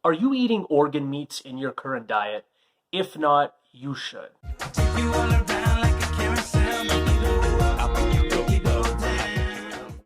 Are you eating organ meats in your current diet? If not, you should.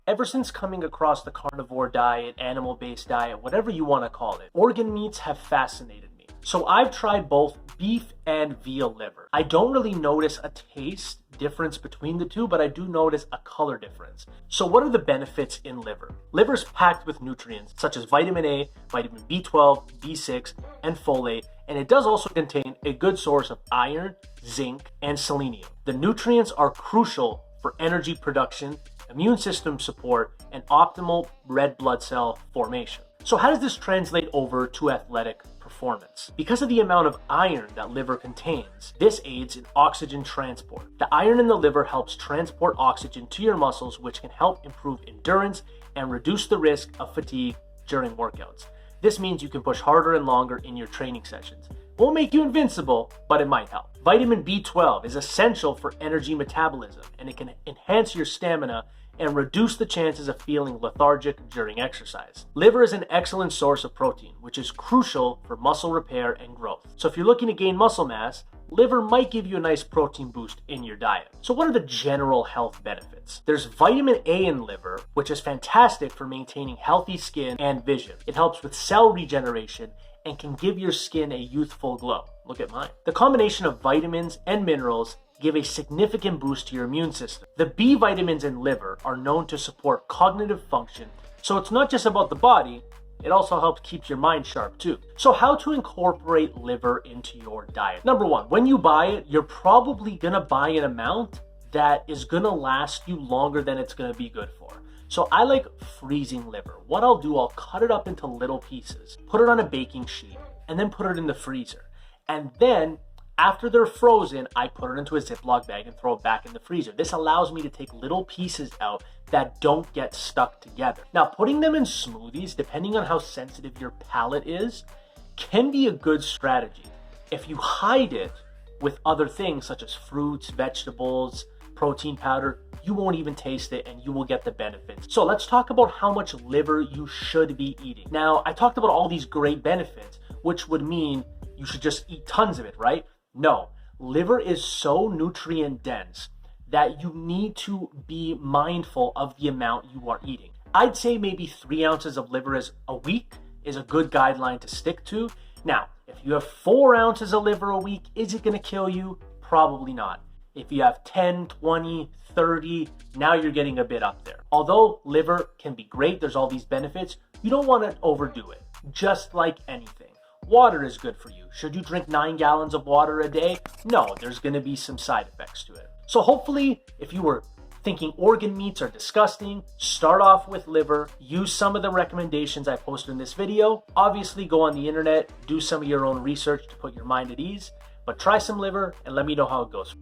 Ever since coming across the carnivore diet, animal-based diet, whatever you want to call it, organ meats have fascinated me. So I've tried both beef and veal liver. I don't really notice a taste difference between the two, but I do notice a color difference. So what are the benefits in liver? Liver is packed with nutrients such as vitamin A, vitamin B12, B6, and folate, and it does also contain a good source of iron, zinc, and selenium. The nutrients are crucial for energy production, immune system support, and optimal red blood cell formation. So how does this translate over to athletic performance? Because of the amount of iron that liver contains, this aids in oxygen transport. The iron in the liver helps transport oxygen to your muscles, which can help improve endurance and reduce the risk of fatigue during workouts. This means you can push harder and longer in your training sessions. Won't make you invincible, but it might help. Vitamin B12 is essential for energy metabolism, and it can enhance your stamina and reduce the chances of feeling lethargic during exercise. Liver is an excellent source of protein, which is crucial for muscle repair and growth. So if you're looking to gain muscle mass, liver might give you a nice protein boost in your diet. So what are the general health benefits? There's vitamin A in liver, which is fantastic for maintaining healthy skin and vision. It helps with cell regeneration and can give your skin a youthful glow. Look at mine. The combination of vitamins and minerals give a significant boost to your immune system. The B vitamins in liver are known to support cognitive function, so it's not just about the body, it also helps keep your mind sharp too. So how to incorporate liver into your diet? Number one, when you buy it, you're probably gonna buy an amount that is gonna last you longer than it's gonna be good for. So I like freezing liver. What I'll do, I'll cut it up into little pieces, put it on a baking sheet, and then put it in the freezer. And then after they're frozen, I put it into a Ziploc bag and throw it back in the freezer. This allows me to take little pieces out that don't get stuck together. Now, putting them in smoothies, depending on how sensitive your palate is, can be a good strategy. If you hide it with other things such as fruits, vegetables, protein powder, you won't even taste it and you will get the benefits. So let's talk about how much liver you should be eating. Now, I talked about all these great benefits, which would mean you should just eat tons of it, right? No, liver is so nutrient dense that you need to be mindful of the amount you are eating. I'd say maybe 3 ounces of liver a week is a good guideline to stick to. Now, if you have 4 ounces of liver a week, is it gonna kill you? Probably not. If you have 10, 20, 30, now you're getting a bit up there. Although liver can be great, there's all these benefits, you don't wanna overdo it, just like anything. Water is good for you. Should you drink 9 gallons of water a day? No, there's going to be some side effects to it. So hopefully, if you were thinking organ meats are disgusting, start off with liver, use some of the recommendations I posted in this video. Obviously, go on the internet, do some of your own research to put your mind at ease, but try some liver and let me know how it goes.